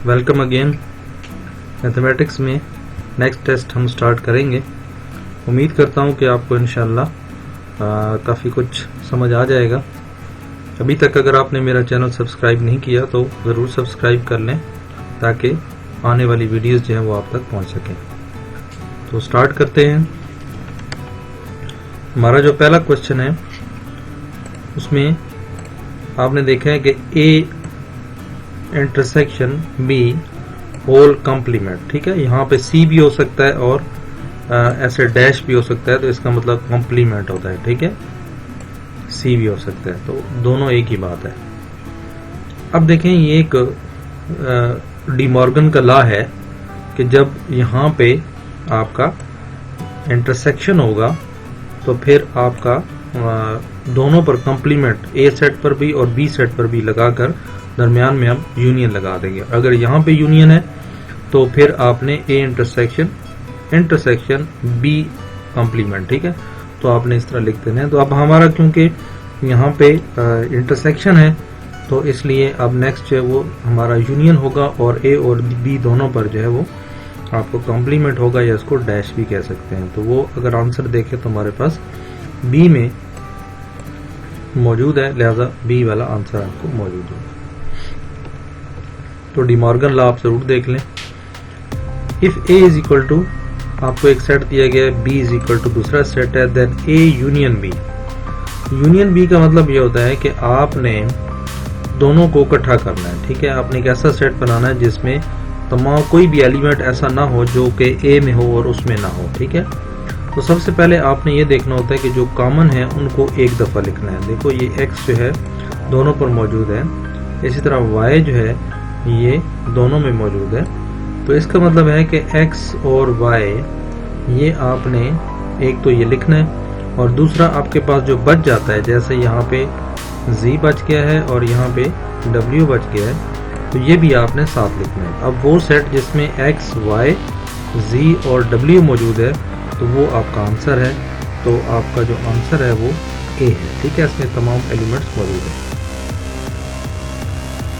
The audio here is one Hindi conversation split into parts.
Welcome again. मैथमेटिक्स में नेक्स्ट टेस्ट हम स्टार्ट करेंगे। उम्मीद करता हूँ कि आपको इंशाल्लाह काफ़ी कुछ समझ आ जाएगा। अभी तक अगर आपने मेरा चैनल सब्सक्राइब नहीं किया तो ज़रूर सब्सक्राइब कर लें ताकि आने वाली वीडियोस जो है वो आप तक पहुँच सकें। तो स्टार्ट करते हैं। हमारा जो पहला क्वेश्चन है उसमें आपने देखा है कि A intersection B whole complement, ठीक है। यहाँ पे सी भी हो सकता है और ऐसे डैश भी हो सकता है, तो इसका मतलब कॉम्प्लीमेंट होता है, ठीक है। सी भी हो सकता है, तो दोनों एक ही बात है। अब देखें, ये एक डी मॉर्गन का लॉ है कि जब यहाँ पे आपका इंटरसेक्शन होगा तो फिर आपका दोनों पर कॉम्प्लीमेंट ए सेट पर भी और बी सेट पर भी लगाकर दरमियान में हम यूनियन लगा देंगे। अगर यहाँ पे यूनियन है तो फिर आपने ए इंटरसेक्शन बी कॉम्प्लीमेंट, ठीक है, तो आपने इस तरह लिख देना है। तो अब हमारा क्योंकि यहाँ पे इंटरसेक्शन है तो इसलिए अब नेक्स्ट जो है वो हमारा यूनियन होगा और ए और बी दोनों पर जो है वो आपको कॉम्प्लीमेंट होगा, या इसको डैश भी कह सकते हैं। तो वो अगर आंसर देखें तो हमारे पास बी में मौजूद है, लिहाजा बी वाला आंसर आपको मौजूद होगा। तो डी मॉर्गन लॉ आप जरूर देख लें। If A is equal to, आपको एक सेट दिया गया है, बी इज इक्वल टू दूसरा सेट है, then A union B. Union B का मतलब ये होता है कि आपने दोनों को इकट्ठा करना है, ठीक है। आपने एक ऐसा सेट बनाना है जिसमें तमाम कोई भी एलिमेंट ऐसा ना हो जो कि ए में हो और उसमें ना हो, ठीक है। तो सबसे पहले आपने ये देखना होता है कि जो कॉमन है उनको एक दफ़ा लिखना है। देखो ये x जो है दोनों पर मौजूद है, इसी तरह y जो है ये दोनों में मौजूद है। तो इसका मतलब है कि x और y ये आपने एक तो ये लिखना है और दूसरा आपके पास जो बच जाता है, जैसे यहाँ पे z बच गया है और यहाँ पे w बच गया है, तो ये भी आपने साथ लिखना है। अब वो सेट जिसमें x, y, z और w मौजूद है तो वो आपका आंसर है। तो आपका जो आंसर है वो ए है, ठीक है। इसमें तमाम एलिमेंट्स मौजूद है।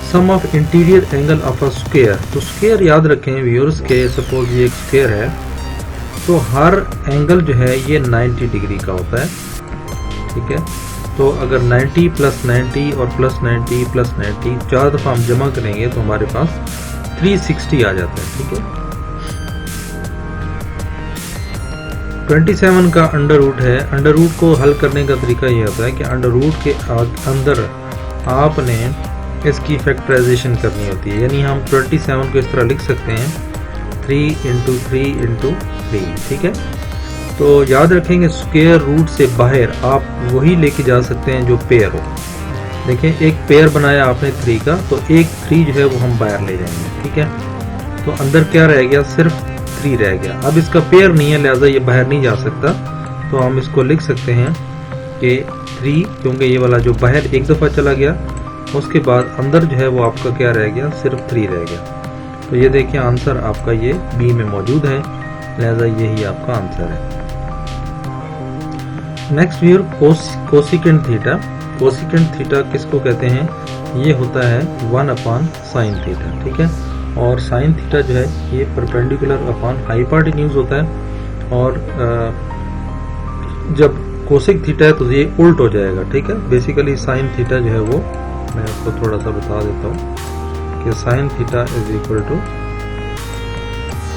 Sum of interior angle of a square, तो स्क्वायर याद रखें व्यूअर्स के, सपोज ये एक स्क्वायर है तो हर एंगल जो है ये 90 डिग्री का होता है, ठीक है। तो अगर 90 प्लस 90 और प्लस 90 प्लस 90 चार दफा हम जमा करेंगे तो हमारे पास 360 आ जाता है, ठीक है। 27 का अंडर रूट है। अंडर रूट को हल करने का तरीका ये होता है कि अंडर रूट के अंदर आपने इसकी फैक्टराइजेशन करनी होती है, यानी हम 27 को इस तरह लिख सकते हैं 3 इंटू 3 इंटू 3, ठीक है। तो याद रखेंगे स्क्वायर रूट से बाहर आप वही लेके जा सकते हैं जो पेयर हो। देखें एक पेयर बनाया आपने 3 का, तो एक 3 जो है वो हम बाहर ले जाएंगे, ठीक है। तो अंदर क्या रह गया, सिर्फ 3 रह गया। अब इसका पेयर नहीं है, लिहाजा ये बाहर नहीं जा सकता, तो हम इसको लिख सकते हैं कि 3, क्योंकि ये वाला जो बाहर एक दफ़ा चला गया उसके बाद अंदर जो है वो आपका क्या रह गया, सिर्फ 3 रह गया। तो ये देखिए आंसर आपका ये बी में मौजूद है, लिहाजा यही आपका आंसर है। Next viewer cosecant theta. Cosecant theta किसको कहते हैं, ये होता है 1 साइन थीटा, ठीक है। और साइन थीटा जो है ये परपेंडिकुलर अपॉन हाइपोटेन्यूज होता है, और जब कोसिक थीटा है तो ये उल्ट हो जाएगा, ठीक है। बेसिकली साइन थीटा जो है वो मैं आपको थोड़ा सा बता देता हूँ कि sine theta is equal to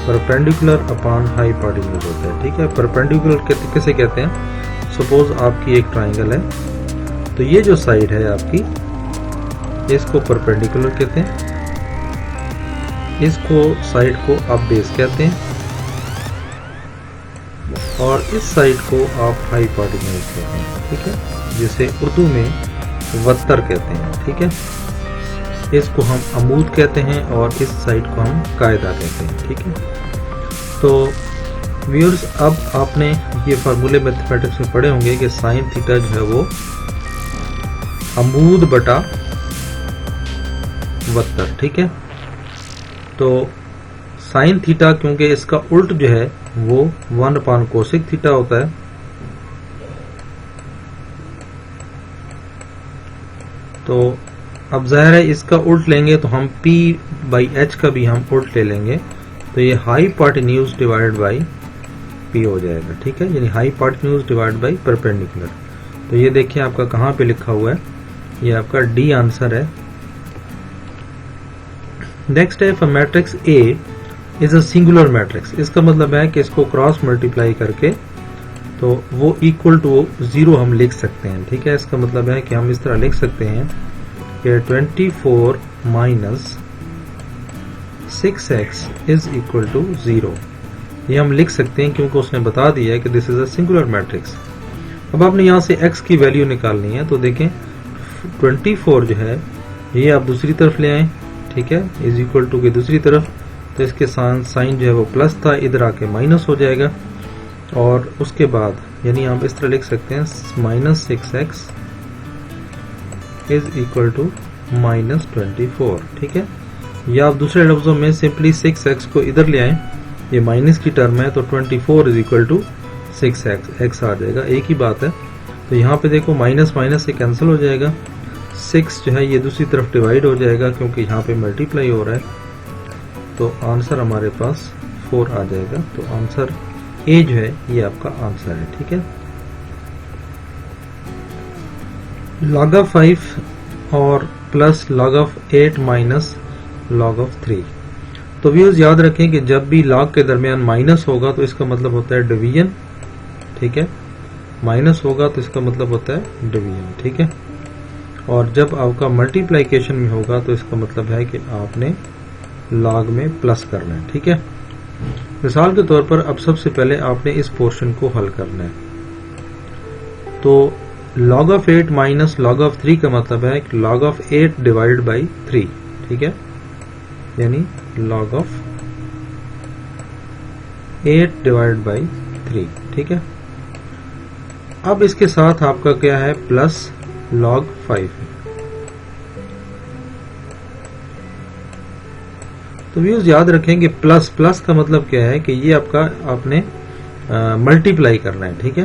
perpendicular upon hypotenuse होता है, ठीक है। परपेंडिकुलर किसे कहते हैं, सपोज आपकी एक ट्राइंगल है तो ये जो साइड है आपकी इसको परपेंडिकुलर कहते हैं, इसको साइड को आप बेस कहते हैं और इस साइड को आप हाइपोटेन्यूज कहते हैं, ठीक है, जिसे उर्दू में वत्तर कहते हैं, ठीक है। इसको हम अमूद कहते हैं और इस साइड को हम कायदा कहते हैं, ठीक है। तो व्यूअर्स अब आपने ये फार्मूले मैथमेटिक्स में पढ़े होंगे कि साइन थीटा जो है वो अमूद बटा वत्तर, ठीक है। तो साइन थीटा क्योंकि इसका उल्ट जो है वो 1 कोसिक थीटा होता है, तो अब जाहिर है इसका उल्ट लेंगे तो हम P/H का भी हम उल्ट ले लेंगे, तो ये हाइपोटेन्यूज डिवाइडेड बाई P हो जाएगा, ठीक है, यानी हाइपोटेन्यूज डिवाइडेड बाई परपेंडिकुलर। तो ये देखिए आपका कहाँ पे लिखा हुआ है, ये आपका डी आंसर है। नेक्स्ट है, for matrix A is a singular matrix, इसका मतलब है कि इसको क्रॉस मल्टीप्लाई करके तो वो इक्वल टू 0 हम लिख सकते हैं, ठीक है। इसका मतलब है कि हम इस तरह लिख सकते हैं कि 24 minus 6x is equal to 0, ये हम लिख सकते हैं क्योंकि उसने बता दिया है कि this is a singular matrix. अब आपने यहाँ से x की वैल्यू निकालनी है, तो देखें 24 जो है ये आप दूसरी तरफ ले आए, ठीक है, इज इक्वल टू की दूसरी तरफ, तो इसके साइन जो है वो प्लस था, इधर आके माइनस हो जाएगा, और उसके बाद यानी आप इस तरह लिख सकते हैं minus 6x is equal to minus 24, ठीक है। या आप दूसरे लफ्जों में सिंपली 6x को इधर ले आए, ये माइनस की टर्म है, तो 24 इज इक्वल टू 6x आ जाएगा, एक ही बात है। तो यहाँ पे देखो माइनस माइनस से कैंसिल हो जाएगा, 6 जो है ये दूसरी तरफ डिवाइड हो जाएगा क्योंकि यहाँ पे मल्टीप्लाई हो रहा है, तो आंसर हमारे पास 4 आ जाएगा। तो आंसर ए जो है ये आपका आंसर है, ठीक है। log of 5 और plus log of 8 minus log of 3। तो व्यूअर्स याद रखें कि जब भी log के दरमियान माइनस होगा तो इसका मतलब होता है डिवीजन, ठीक है, माइनस होगा तो इसका मतलब होता है डिवीजन, ठीक है। और जब आपका मल्टीप्लिकेशन में होगा तो इसका मतलब है कि आपने log में प्लस करना है, ठीक है। मिसाल के तौर पर अब सबसे पहले आपने इस पोर्शन को हल करना है, तो log of 8 minus log of 3 का मतलब है कि log of 8 डिवाइडेड बाई 3, ठीक है, यानी log of 8 डिवाइडेड बाई 3, ठीक है। अब इसके साथ आपका क्या है, प्लस log 5। तो व्यूज याद रखें कि प्लस प्लस का मतलब क्या है कि ये आपका आपने मल्टीप्लाई करना है, ठीक है,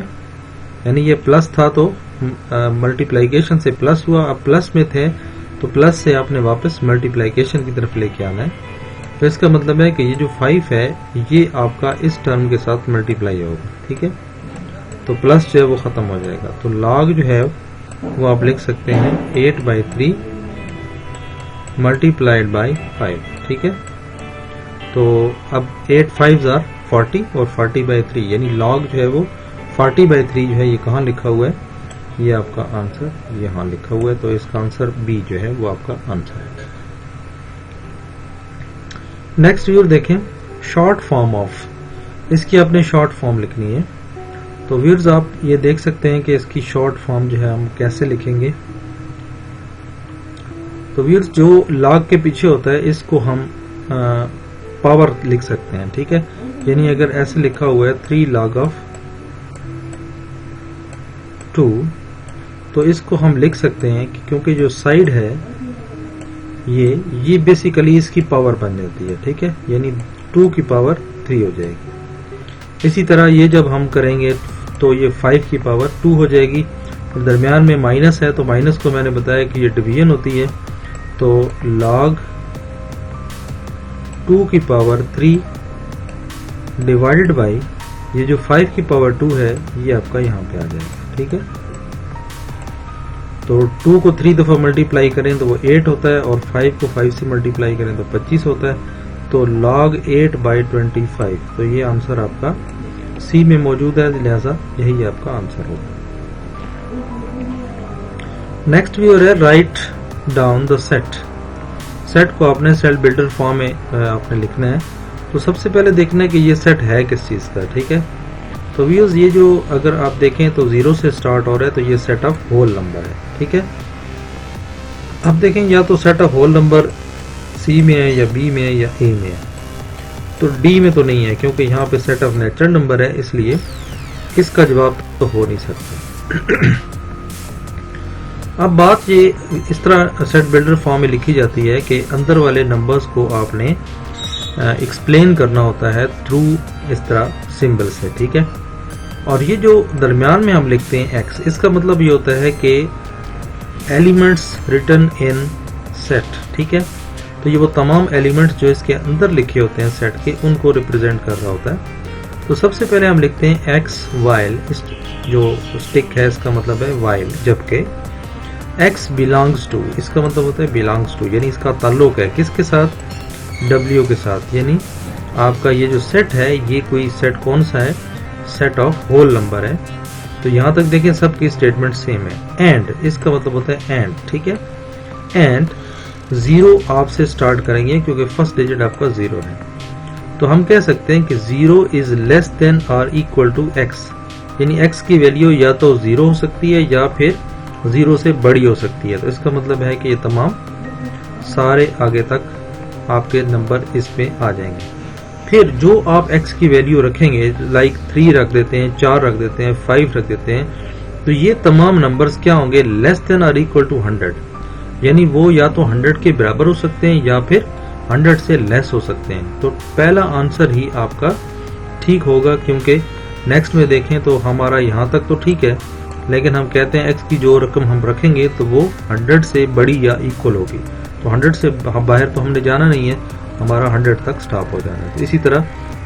यानी ये प्लस था तो मल्टीप्लिकेशन से प्लस हुआ, अब प्लस में थे तो प्लस से आपने वापस मल्टीप्लिकेशन की तरफ लेके आना है। तो इसका मतलब है कि ये जो 5 है ये आपका इस टर्म के साथ मल्टीप्लाई होगा, ठीक है, तो प्लस जो है वो खत्म हो जाएगा। तो log जो है वो आप लिख सकते हैं 8/3 मल्टीप्लाइड बाई 5, ठीक है। तो अब 8 5s are 40 और 40/3 यानी log जो है वो 40/3 जो है ये कहाँ लिखा हुआ है, ये आपका आंसर यहाँ लिखा हुआ है, तो इसका आंसर बी जो है वो आपका आंसर है। नेक्स्ट व्यूअर देखें, शॉर्ट फॉर्म ऑफ, इसकी आपने शॉर्ट फॉर्म लिखनी है। तो व्यूअर्स आप ये देख सकते हैं कि इसकी शॉर्ट फॉर्म जो है हम कैसे लिखेंगे। तो व्यूअर्स जो log के पीछे होता है इसको हम पावर लिख सकते हैं, ठीक है, यानी अगर ऐसे लिखा हुआ है 3 log of 2, तो इसको हम लिख सकते हैं कि क्योंकि जो साइड है ये बेसिकली इसकी पावर बन जाती है, ठीक है, यानी 2 की पावर 3 हो जाएगी। इसी तरह ये जब हम करेंगे तो ये 5 की पावर 2 हो जाएगी, और दरमियान में माइनस है तो माइनस को मैंने बताया कि ये डिवीजन होती है, तो log 2 की पावर 3 डिवाइडेड बाई ये जो 5 की पावर 2 है ये आपका यहाँ पे आ जाएगा, ठीक है। तो 2 को 3 दफा मल्टीप्लाई करें तो वो 8 होता है, और 5 को 5 से मल्टीप्लाई करें तो 25 होता है, तो log 8/25, तो ये आंसर आपका सी में मौजूद है, लिहाजा यही आपका आंसर होगा। नेक्स्ट व्यूअर है write down the set. Set को आपने सेट बिल्डर फॉर्म में आपने लिखना है। तो सबसे पहले देखना है कि ये सेट है किस चीज का, ठीक है। तो व्यूअर्स ये जो अगर आप देखें तो 0 से स्टार्ट हो रहा है, तो ये सेट ऑफ होल नंबर है, ठीक है। अब देखें या तो set of whole number C में है या बी में है या ए में है, तो डी में तो नहीं है क्योंकि यहाँ पे सेट ऑफ नेचुरल नंबर है, इसलिए इसका जवाब तो हो नहीं सकता। अब बात ये इस तरह सेट बिल्डर फॉर्म में लिखी जाती है कि अंदर वाले नंबर्स को आपने एक्सप्लेन करना होता है थ्रू इस तरह सिंबल से, ठीक है। और ये जो दरमियान में हम लिखते हैं x, इसका मतलब ये होता है कि एलिमेंट्स रिटन इन सेट, ठीक है। तो ये वो तमाम एलिमेंट्स जो इसके अंदर लिखे होते हैं सेट के, उनको रिप्रेजेंट कर रहा होता है। तो सबसे पहले हम लिखते हैं एक्स वाइल, जो स्टिक है इसका मतलब है वाइल, जबकि एक्स बिलोंग्स टू, इसका मतलब होता है बिलोंग्स टू, यानी इसका ताल्लुक है किसके साथ, डब्ल्यू के साथ। यानी आपका ये जो सेट है ये कोई सेट कौन सा है, सेट ऑफ होल नंबर है। तो यहां तक देखें सबकी स्टेटमेंट सेम है। एंड, इसका मतलब होता है एंड, ठीक है। एंड 0 आपसे स्टार्ट करेंगे क्योंकि फर्स्ट डिजिट आपका 0 है। तो हम कह सकते हैं कि 0 इज लेस देन और इक्वल टू x, यानी x की वैल्यू या तो 0 हो सकती है या फिर 0 से बड़ी हो सकती है। तो इसका मतलब है कि ये तमाम सारे आगे तक आपके नंबर इसमें आ जाएंगे। फिर जो आप x की वैल्यू रखेंगे, लाइक 3 रख देते हैं, 4 रख देते हैं, 5 रख देते हैं, तो ये तमाम नंबर्स क्या होंगे, लेस देन और इक्वल टू 100, यानी वो या तो 100 के बराबर हो सकते हैं या फिर 100 से लेस हो सकते हैं। तो पहला आंसर ही आपका ठीक होगा, क्योंकि नेक्स्ट में देखें तो हमारा यहाँ तक तो ठीक है, लेकिन हम कहते हैं x की जो रकम हम रखेंगे तो वो 100 से बड़ी या इक्वल होगी। तो 100 से बाहर तो हमने जाना नहीं है, हमारा 100 तक स्टॉप हो जाना है। तो इसी तरह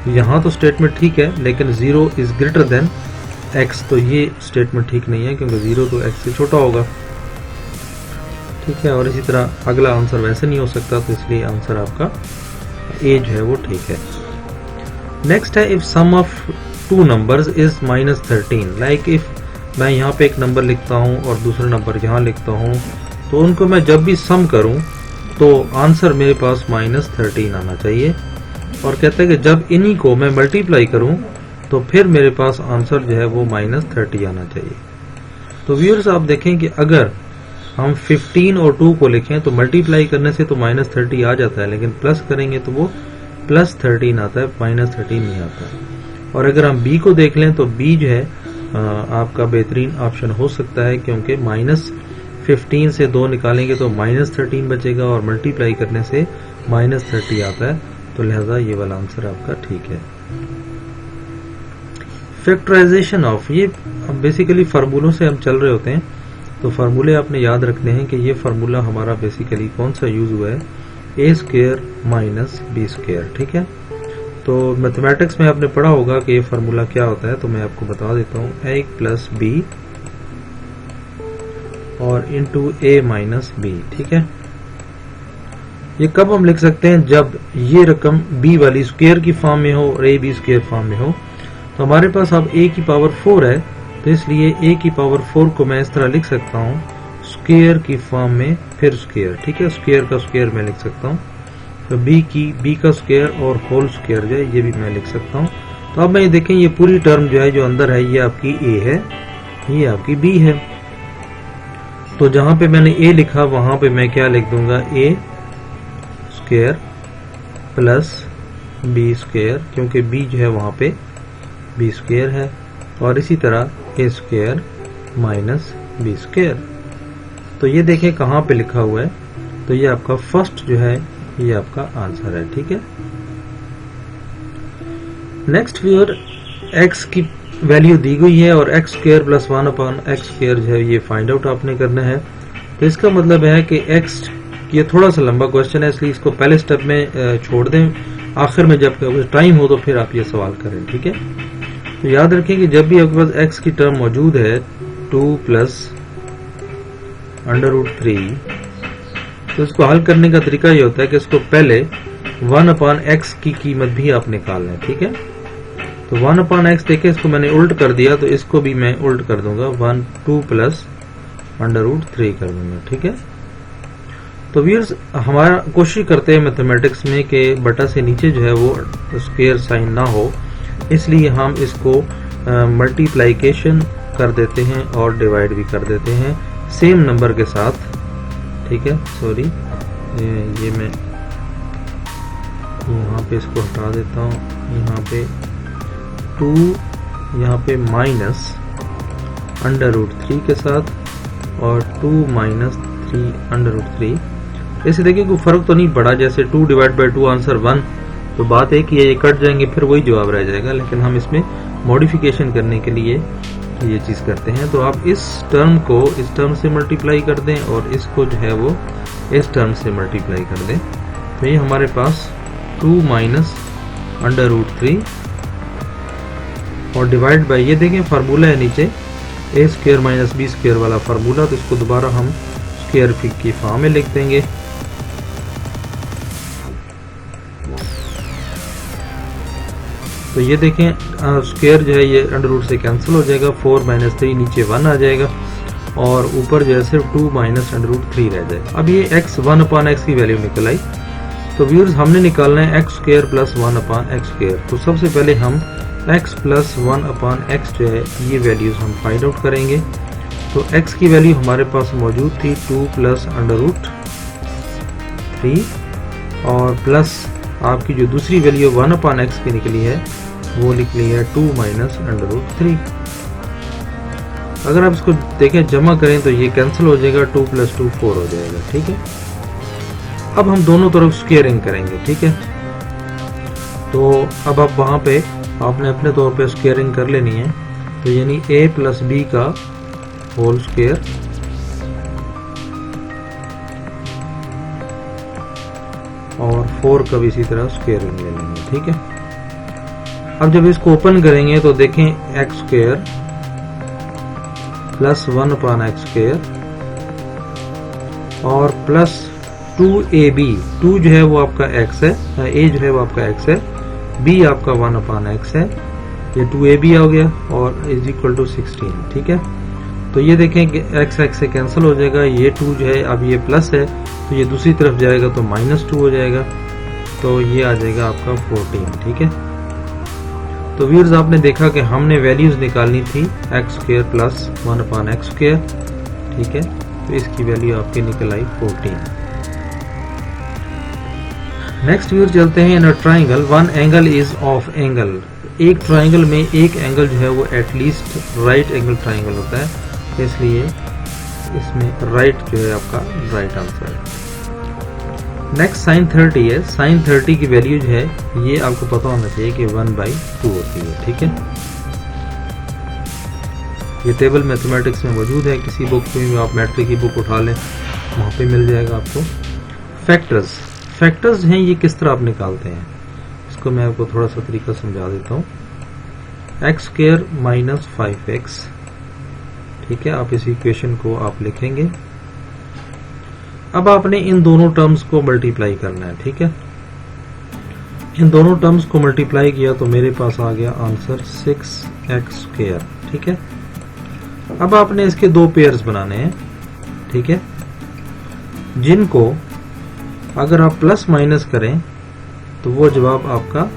यहाँ तो स्टेटमेंट ठीक है, लेकिन 0 इज ग्रेटर देन x, तो ये स्टेटमेंट ठीक नहीं है क्योंकि 0 तो x से छोटा होगा, ठीक है। और इसी तरह अगला आंसर वैसे नहीं हो सकता, तो इसलिए आंसर आपका ए जो है वो ठीक है। नेक्स्ट है if sum of two numbers is -13, like if मैं यहाँ पे एक नंबर लिखता हूँ और दूसरा नंबर यहाँ लिखता हूँ, तो उनको मैं जब भी सम करूँ तो आंसर मेरे पास -13 आना चाहिए। और कहता है कि जब इन्हीं को मैं मल्टीप्लाई करूँ तो फिर मेरे पास आंसर जो है वो -30 आना चाहिए। तो व्यूअर्स आप देखें कि अगर हम 15 और 2 को लिखें तो मल्टीप्लाई करने से तो -30 आ जाता है, लेकिन प्लस करेंगे तो वो +13 आता है, -13 नहीं आता है। और अगर हम b को देख लें तो b जो है आपका बेहतरीन ऑप्शन हो सकता है, क्योंकि -15 से 2 निकालेंगे तो -13 बचेगा और मल्टीप्लाई करने से -30 आता है, तो लिहाजा ये वाला आंसर आपका ठीक है। फैक्टराइजेशन ऑफ, ये बेसिकली फार्मूलों से हम चल रहे होते हैं, तो फार्मूले आपने याद रखने हैं कि ये फार्मूला हमारा बेसिकली कौन सा यूज हुआ है, a² - b², ठीक है। तो मैथमेटिक्स में आपने पढ़ा होगा कि ये फार्मूला क्या होता है, तो मैं आपको बता देता हूँ, a + b और इंटू a - b, ठीक है। ये कब हम लिख सकते हैं, जब ये रकम b वाली स्क्वायर की फॉर्म में हो और ab² फॉर्म में हो। तो हमारे पास अब a की पावर 4 है, तो इसलिए a की पावर 4 को मैं इस तरह लिख सकता हूँ, स्क्वायर की फॉर्म में फिर स्क्वायर, ठीक है, स्क्वायर का स्क्वायर मैं लिख सकता हूँ। तो b का स्क्वायर और होल स्क्वायर जो है ये भी मैं लिख सकता हूँ। तो अब मैं ये देखें, ये पूरी टर्म जो है जो अंदर है ये आपकी a है, ये आपकी b है। तो जहां पे मैंने a लिखा वहां पे मैं क्या लिख दूंगा, a² + b², क्योंकि b जो है वहां पे b² है, और इसी तरह a² - b²। तो ये देखें कहाँ पे लिखा हुआ है, तो ये आपका फर्स्ट जो है ये आपका आंसर है, ठीक है। नेक्स्ट व्यूअर, x की वैल्यू दी गई है और x² + 1/x² जो है ये फाइंड आउट आपने करना है। तो इसका मतलब है कि x, ये थोड़ा सा लंबा क्वेश्चन है, इसलिए इसको पहले स्टेप में छोड़ दें, आखिर में जब टाइम हो तो फिर आप ये सवाल करें, ठीक है। तो याद रखें कि जब भी आपके पास x की टर्म मौजूद है 2 + √3, तो इसको हल करने का तरीका ये होता है कि इसको पहले 1/x की कीमत भी आप निकाल लें, ठीक है। तो 1/x देखें, इसको मैंने उल्ट कर दिया, तो इसको भी मैं उल्ट कर दूंगा, 2 + √3 कर दूंगा, ठीक है। तो व्यूअर्स, हमारा कोशिश करते हैं मैथमेटिक्स में कि बटा से नीचे जो है वो स्क्वायर साइन ना हो, इसलिए हम इसको मल्टीप्लिकेशन कर देते हैं और डिवाइड भी कर देते हैं सेम नंबर के साथ, ठीक है। सॉरी, ये मैं यहाँ पे इसको हटा देता हूँ, यहाँ पे 2 यहाँ पे -√3 के साथ और 2 - 3√3। ऐसे देखिए कोई फर्क तो नहीं पड़ा, जैसे 2 / 2 आंसर 1, तो बात एक ही है, ये कट जाएंगे फिर वही जवाब रह जाएगा, लेकिन हम इसमें मॉडिफिकेशन करने के लिए ये चीज करते हैं। तो आप इस टर्म को इस टर्म से मल्टीप्लाई कर दें और इसको जो है वो इस टर्म से मल्टीप्लाई कर दें तो ये हमारे पास 2 माइनस अंडर रूट 3 और डिवाइड बाय, ये देखें फार्मूला है नीचे ए स्क्वायर माइनस बी स्क्वायर वाला फार्मूला, तो इसको दोबारा हम स्क्वायर की फॉर्म में लिख देंगे। तो ये देखें स्क्वायर जो है ये अंडर रूट से कैंसिल हो जाएगा, 4 माइनस 3 नीचे 1 आ जाएगा और ऊपर जो है सिर्फ 2 माइनस अंडर रूट 3 रह जाएगा। अब ये x 1 अपान एक्स की वैल्यू निकल आई। तो व्यूअर्स हमने निकालना है एक्स स्क्वायर प्लस 1 अपान एक्स स्क्वायर। तो सबसे पहले हम x प्लस 1 अपान एक्स जो है ये वैल्यूज हम फाइंड आउट करेंगे। तो x की वैल्यू हमारे पास मौजूद थी 2 प्लस अंडर रूट 3 और प्लस आपकी जो दूसरी वैल्यू 1 अपान एक्स की निकली है वो निकली है 2 माइनस अंडर रूट 3। अगर आप इसको देखें जमा करें तो ये कैंसिल हो जाएगा, 2 प्लस 2 4 हो जाएगा। ठीक है, अब हम दोनों तरफ स्क्वायरिंग करेंगे। ठीक है, तो अब आप वहां पे आपने अपने तौर पे स्क्वायरिंग कर लेनी है। तो यानी a प्लस बी का होल स्क्वायर और 4 का भी इसी तरह स्क्वायरिंग ले लेंगे। ठीक है, अब जब इसको ओपन करेंगे तो देखें एक्स स्क्वायर प्लस 1 अपान एक्स स्क्वायर और प्लस 2ab, 2 जो है वो आपका x है, a जो है वो आपका x है, b आपका 1 अपान x है, ये 2ab आ गया और इज इक्वल टू 16। ठीक है, तो ये देखें कि x x से कैंसिल हो जाएगा, ये 2 जो है अब ये प्लस है तो ये दूसरी तरफ जाएगा तो -2 हो जाएगा, तो ये आ जाएगा आपका 14। ठीक है, तो व्यूअर्स आपने देखा कि हमने वैल्यूज निकालनी थी एक्स स्क्वायर प्लस 1 अपान एक्स स्क्वायर। ठीक है, तो इसकी वैल्यू आपकी निकल आई 14। नेक्स्ट व्यूअर्स चलते हैं, in a triangle one angle is of angle. एक ट्राइंगल में एक एंगल जो है वो एटलीस्ट राइट एंगल ट्राइंगल होता है, इसलिए इसमें राइट जो है आपका राइट आंसर है। नेक्स्ट साइन 30 है, साइन 30 की वैल्यू जो है ये आपको पता होना चाहिए कि 1/2 होती है। ठीक है, ये टेबल मैथमेटिक्स में मौजूद है, किसी बुक में भी आप मैट्रिक की बुक उठा लें वहां पे मिल जाएगा आपको। फैक्टर्स, फैक्टर्स हैं ये किस तरह आप निकालते हैं, इसको मैं आपको थोड़ा सा तरीका समझा देता हूँ। एक्स स्क्वायर माइनस 5x, ठीक है, आप इस इक्वेशन को आप लिखेंगे। अब आपने इन दोनों टर्म्स को मल्टीप्लाई करना है। ठीक है, इन दोनों टर्म्स को मल्टीप्लाई किया तो मेरे पास आ गया आंसर 6x स्क्वायर। ठीक है, अब आपने इसके दो पेयर्स बनाने हैं। ठीक है, जिनको अगर आप प्लस माइनस करें तो वो जवाब आपका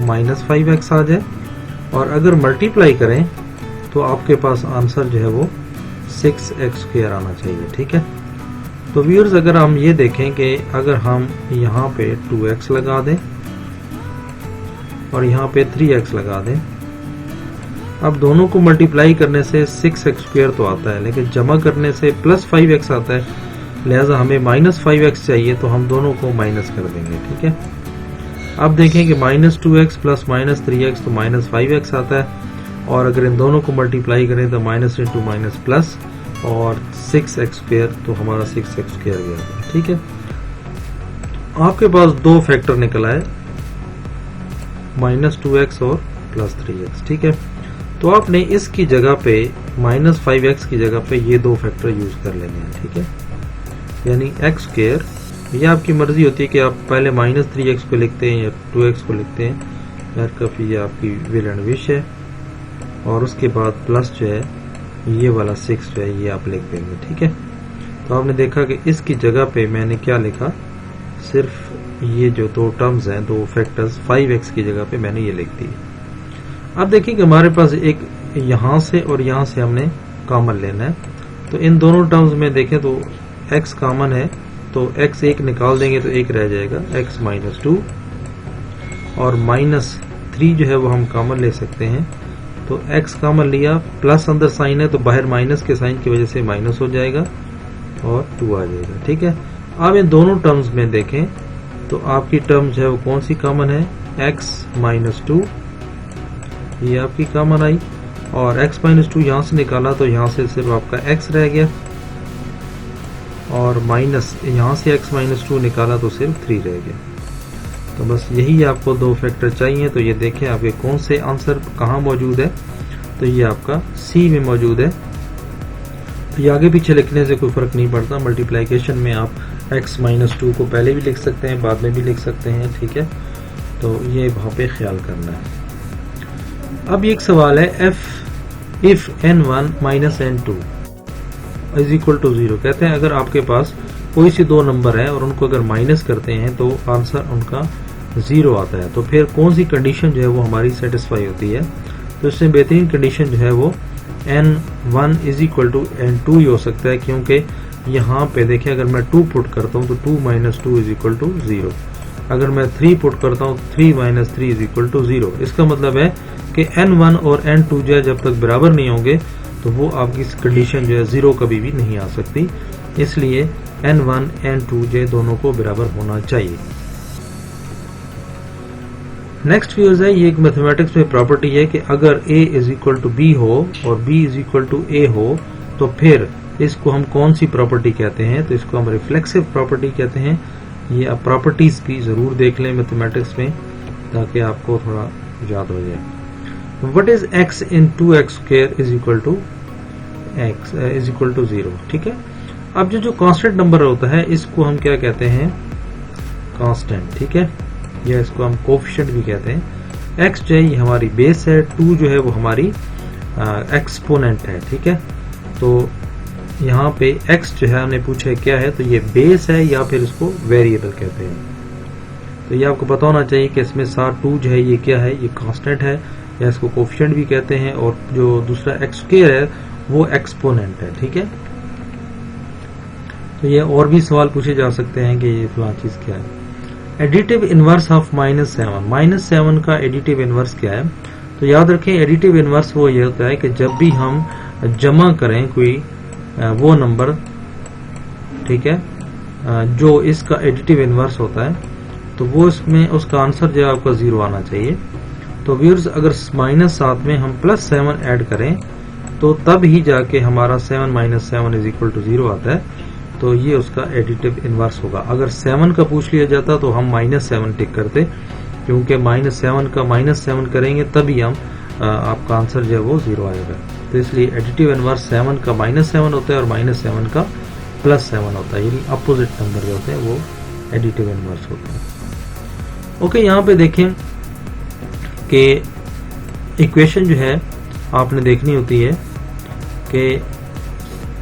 -5x आ जाए, और अगर मल्टीप्लाई करें तो आपके पास आंसर जो है वो 6x स्क्वायर आना चाहिए। ठीक है, तो व्यूअर्स अगर हम ये देखें कि अगर हम यहाँ पे 2x लगा दें और यहाँ पे 3x लगा दें, अब दोनों को मल्टीप्लाई करने से 6x स्क्वायर तो आता है, लेकिन जमा करने से +5x आता है, लिहाजा हमें -5x चाहिए, तो हम दोनों को माइनस कर देंगे। ठीक है, अब देखें कि -2x प्लस -3x तो -5x आता है, और अगर इन दोनों को मल्टीप्लाई करें तो माइनस इंटू माइनस प्लस और 6x स्क्वायर, तो हमारा 6x स्क्वायर गया। ठीक है, आपके पास दो फैक्टर निकला है, -2x और +3x। ठीक है, तो आपने इसकी जगह पे -5x की जगह पे ये दो फैक्टर यूज कर लेंगे। ठीक है, यानी x स्क्वायर, ये आपकी मर्जी होती है कि आप पहले -3x को लिखते हैं या 2x को लिखते हैं, यार काफी ये आपकी विल एंड विश है, और उसके बाद प्लस जो है ये वाला 6 जो है ये आप लिख देंगे। ठीक है, तो आपने देखा कि इसकी जगह पे मैंने क्या लिखा, सिर्फ ये जो दो टर्म्स हैं, दो फैक्टर्स, 5x की जगह पे मैंने ये लिख दी। अब देखिए कि हमारे पास एक यहां से और यहां से हमने कॉमन लेना है, तो इन दोनों टर्म्स में देखें तो x कॉमन है, तो x एक निकाल देंगे तो एक रह जाएगा, x -2, और -3 जो है वो हम कॉमन ले सकते हैं, तो x कॉमन लिया, प्लस अंदर साइन है तो बाहर माइनस के साइन की वजह से माइनस हो जाएगा और 2 आ जाएगा। ठीक है, अब इन दोनों टर्म्स में देखें तो आपकी टर्म जो है वो कौन सी कॉमन है, x -2, ये आपकी कॉमन आई, और x -2 यहां से निकाला तो यहां से सिर्फ आपका x रह गया, और माइनस यहाँ से x माइनस 2 निकाला तो सिर्फ 3 रह गया। तो बस यही आपको दो फैक्टर चाहिए। तो ये देखें आपके कौन से आंसर कहाँ मौजूद है, तो ये आपका सी में मौजूद है। तो ये आगे पीछे लिखने से कोई फर्क नहीं पड़ता। मल्टीप्लिकेशन में आप x माइनस 2 को पहले भी लिख सकते हैं, बाद में भी लिख सकते हैं, ठीक है। तो ये वहाँ पे ख्याल करना है। अब एक सवाल है if n1 minus n2 is equal to 0। कहते हैं अगर आपके पास कोई सी दो नंबर है और उनको अगर माइनस करते हैं तो आंसर उनका 0 आता है, तो फिर कौन सी कंडीशन जो है वो हमारी सेटिस्फाई होती है। तो इससे बेहतरीन कंडीशन जो है वो n1 is equal to n2 ही हो सकता है, क्योंकि यहाँ पे देखिए अगर मैं 2 पुट करता हूँ तो 2 माइनस 2 इज इक्वल टू 0। अगर मैं 3 पुट करता हूँ 3 माइनस 3 इज इक्वल टू 0। इसका मतलब है कि n1 और n2 जो है जब तक बराबर नहीं होंगे तो वो आपकी कंडीशन जो है 0 कभी भी नहीं आ सकती। इसलिए n1 n2 जो दोनों को बराबर होना चाहिए। नेक्स्ट व्यूज है, ये एक मैथमेटिक्स में प्रॉपर्टी है कि अगर a is equal to b हो और b is equal to a हो तो फिर इसको हम कौन सी प्रॉपर्टी कहते हैं। तो इसको हम रिफ्लेक्सिव प्रॉपर्टी कहते हैं। ये आप प्रॉपर्टीज भी जरूर देख लें मैथमेटिक्स में ताकि आपको थोड़ा याद हो जाए। What is x in 2x square is equal to x is equal to 0, ठीक है। अब जो कांस्टेंट नंबर होता है इसको हम क्या कहते हैं, कांस्टेंट, ठीक है, या इसको हम कोफिशिएंट भी कहते हैं। x जो है ये हमारी बेस है, 2 जो है वो हमारी एक्सपोनेंट है, ठीक है। तो यहाँ पे x जो है हमने पूछा है क्या है, तो ये बेस है या फिर इसको वेरिएबल कहते हैं। तो ये आपको पता होना चाहिए कि इसमें सार 2 जो है ये क्या है, ये कांस्टेंट है या इसको कोफिशिएंट भी कहते हैं, और जो दूसरा x स्क्वायर है वो एक्सपोनेंट है, ठीक है। तो ये और भी सवाल पूछे जा सकते हैं कि ये फलां चीज क्या है। एडिटिव इनवर्स ऑफ -7 का एडिटिव इनवर्स क्या है। तो याद रखें एडिटिव इनवर्स वो ये होता है कि जब भी हम जमा करें कोई वो नंबर, ठीक है, जो इसका एडिटिव इनवर्स होता है तो वो इसमें उसका आंसर जो है आपका 0 आना चाहिए। तो व्यूअर्स अगर -7 में हम +7 ऐड करें तो तब ही जाके हमारा 7 माइनस 7 इज इक्वल टू 0 आता है। तो ये उसका एडिटिव इनवर्स होगा। अगर 7 का पूछ लिया जाता तो हम -7 टिक करते, क्योंकि -7 का -7 करेंगे तभी हम आपका आंसर जो है वो 0 आएगा। तो इसलिए एडिटिव इनवर्स 7 का -7 होता है और -7 का +7 होता है, यानी अपोजिट नंबर जो होते हैं वो एडिटिव इनवर्स होते हैं। ओके, यहाँ पे देखें कि इक्वेशन जो है आपने देखनी होती है कि,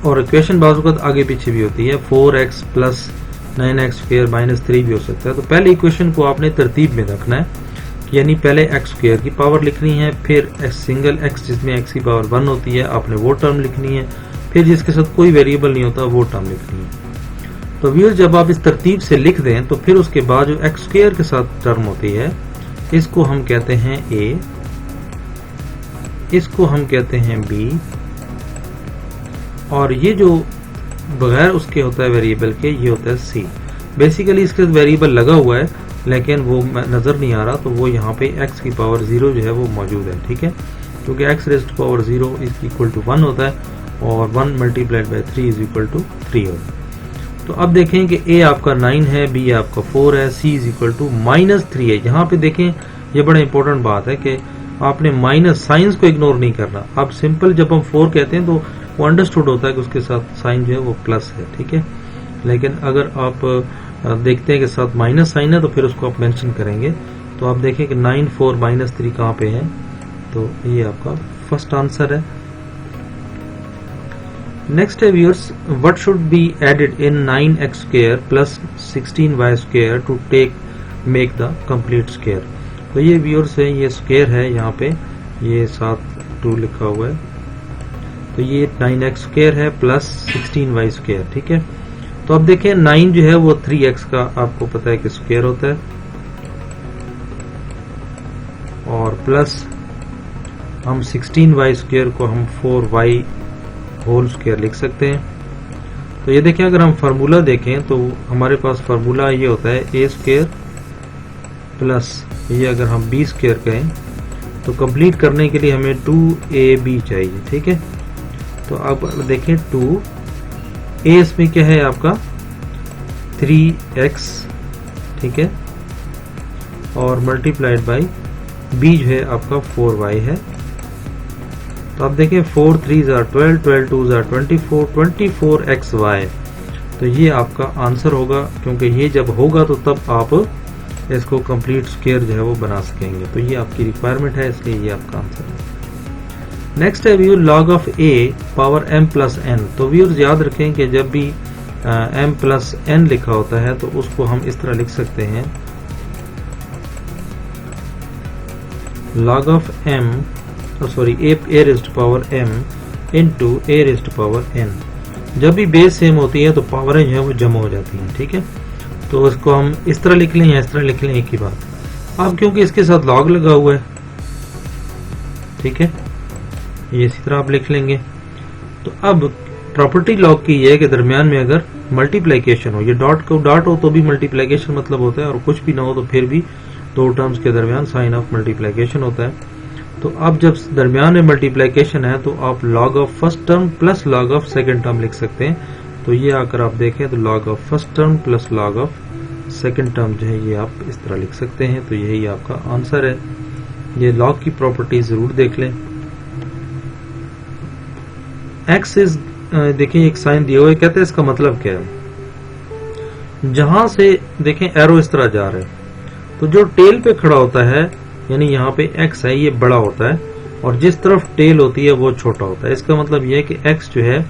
और इक्वेशन बाजू का आगे पीछे भी होती है, 4x प्लस 9x स्क्वायर -3 भी हो सकता है। तो पहले इक्वेशन को आपने तरतीब में रखना है, यानी पहले x स्क्वायर की पावर लिखनी है, फिर सिंगल x जिसमें x की पावर 1 होती है आपने वो टर्म लिखनी है, फिर जिसके साथ कोई वेरिएबल नहीं होता वो टर्म लिखनी है। तो व्यूअर्स जब आप इस तरतीब से लिख दें तो फिर उसके बाद जो x स्क्वायर के साथ टर्म होती है इसको हम कहते हैं a, इसको हम कहते हैं b, और ये जो बगैर उसके होता है वेरिएबल के ये होता है c। बेसिकली इसके वेरिएबल लगा हुआ है लेकिन वो नजर नहीं आ रहा, तो वो यहाँ पे x की पावर 0 जो है वो मौजूद है, ठीक है, क्योंकि x raise to power 0 is equal to 1 होता है और 1 multiplied by 3 is equal to 3 होता है। तो अब देखें कि a आपका 9 है, b आपका 4 है, c इज इक्वल टू -3 है। यहाँ पे देखें ये बड़ा इंपॉर्टेंट बात है कि आपने माइनस साइंस को इग्नोर नहीं करना। अब सिंपल जब हम 4 कहते हैं तो वो अंडरस्टूड होता है कि उसके साथ साइन जो है वो प्लस है, ठीक है, लेकिन अगर आप देखते हैं कि साथ माइनस साइन है तो फिर उसको आप मेंशन करेंगे। तो आप देखें कि 9 4 -3 कहाँ पे है, तो ये आपका फर्स्ट आंसर है। नेक्स्ट है viewers, what should be added in 9x square plus 16y square to make the complete square. तो ये व्यूअर्स है, ये स्क्वायर है, यहाँ पे ये साथ 2 लिखा हुआ है, तो ये 9x स्क्वायर है प्लस 16y स्क्वायर, ठीक है। तो अब देखें 9 जो है वो 3x का आपको पता है कि स्क्वायर होता है, और प्लस हम 16y स्क्वायर को हम 4y होल स्क्वायर लिख सकते हैं। तो ये देखें अगर हम फार्मूला देखें तो हमारे पास फार्मूला ये होता है a स्क्वायर प्लस ये अगर हम b स्क्वायर कहें तो कंप्लीट करने के लिए हमें 2ab चाहिए, ठीक है। तो अब देखें 2 ए इसमें क्या है आपका 3x, ठीक है, और मल्टीप्लाइड बाई बी जो है आपका 4y है। तो आप देखें 4 3s are 12, 12 2s are 24, 24xy। तो ये आपका आंसर होगा, क्योंकि ये जब होगा तो तब आप इसको कंप्लीट स्क्वायर जो है वो बना सकेंगे। तो ये आपकी रिक्वायरमेंट है, इसलिए ये आपका आंसर है। नेक्स्ट है view log of a power m plus n। तो व्यूअर्स याद रखें कि जब भी m प्लस n लिखा होता है तो उसको हम इस तरह लिख सकते हैं, log of m a raised power m into a raised power n। जब भी बेस सेम होती है तो पावरें जो है वो जमा हो जाती हैं, ठीक है। तो इसको हम इस तरह लिख लें या इस तरह लिख लें, एक ही बात। अब क्योंकि इसके साथ लॉग लगा हुआ है, ठीक है, ये इसी तरह आप लिख लेंगे। तो अब प्रॉपर्टी लॉग की ये है कि दरमियान में अगर मल्टीप्लिकेशन हो, ये डॉट को डॉट हो तो भी मल्टीप्लिकेशन मतलब होता है, और कुछ भी ना हो तो फिर भी दो टर्म्स के दरमियान साइन ऑफ मल्टीप्लिकेशन होता है। तो अब जब दरमियान में मल्टीप्लिकेशन है तो आप log of first term plus log of second term लिख सकते हैं। तो ये आकर आप देखें तो log of first term plus log of second term जो है ये आप इस तरह लिख सकते हैं। तो यही आपका आंसर है। ये लॉग की प्रॉपर्टी जरूर देख लें। एक्स इज, देखिए एक साइन दिया हुआ है, कहते हैं इसका मतलब क्या है। जहां से देखें एरो इस तरह जा रहा है तो जो टेल पे खड़ा होता है, यानी यहाँ पे x है, ये बड़ा होता है, और जिस तरफ टेल होती है वो छोटा होता है। इसका मतलब यह है कि x जो है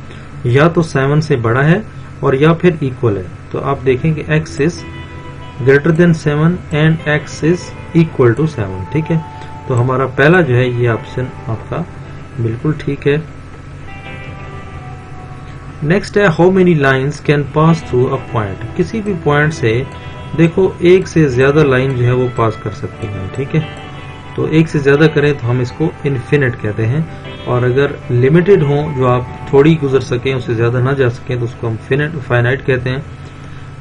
या तो 7 से बड़ा है और या फिर इक्वल है। तो आप देखें कि x is greater than 7 and x is equal to 7, ठीक है। तो हमारा पहला जो है ये ऑप्शन आपका बिल्कुल ठीक है। नेक्स्ट है how many lines can pass through a point. किसी भी पॉइंट से देखो एक से ज्यादा लाइन जो है वो पास कर सकती हैं, ठीक है। तो एक से ज्यादा करें तो हम इसको इनफिनिट कहते हैं, और अगर लिमिटेड हो, जो आप थोड़ी गुजर सकें उससे ज्यादा ना जा सकें, तो उसको हम फाइनाइट कहते हैं।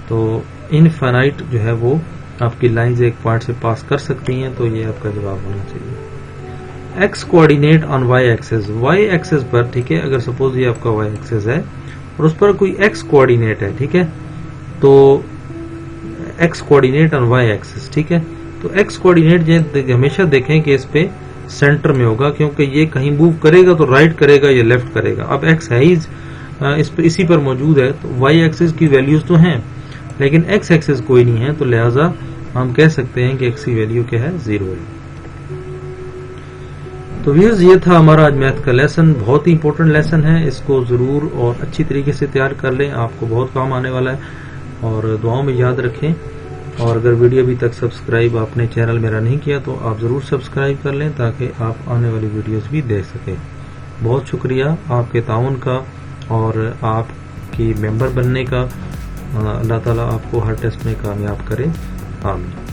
तो इनफाइनाइट जो है वो आपकी लाइंस एक पॉइंट से पास कर सकती हैं। तो ये आपका जवाब होना चाहिए। X coordinate on y axis, y axis पर, ठीक है, अगर सपोज ये आपका वाई एक्सेस है और उस पर कोई एक्स कोऑर्डिनेट है, ठीक है, तो x coordinate on y axis, ठीक है। तो एक्स कोऑर्डिनेट हमेशा देखें कि इस पे सेंटर में होगा, क्योंकि ये कहीं मूव करेगा तो राइट करेगा या लेफ्ट करेगा। अब एक्स है ही इसी पर मौजूद है, तो वाई एक्सिस की वैल्यूज तो हैं लेकिन एक्स एक्सिस कोई नहीं है, तो लिहाजा हम कह सकते हैं कि एक्स की वैल्यू क्या है, 0 है। तो व्यूअर्स ये था हमारा आज मैथ का लेसन। बहुत ही इंपॉर्टेंट लेसन है, इसको जरूर और अच्छी तरीके से तैयार कर लें, आपको बहुत काम आने वाला है। और दुआओं में याद रखें। और अगर वीडियो अभी तक सब्सक्राइब आपने चैनल मेरा नहीं किया तो आप ज़रूर सब्सक्राइब कर लें, ताकि आप आने वाली वीडियोस भी देख सकें। बहुत शुक्रिया आपके ताउन का और आपकी मेंबर बनने का। अल्लाह ताला आपको हर टेस्ट में कामयाब करे। आमीन।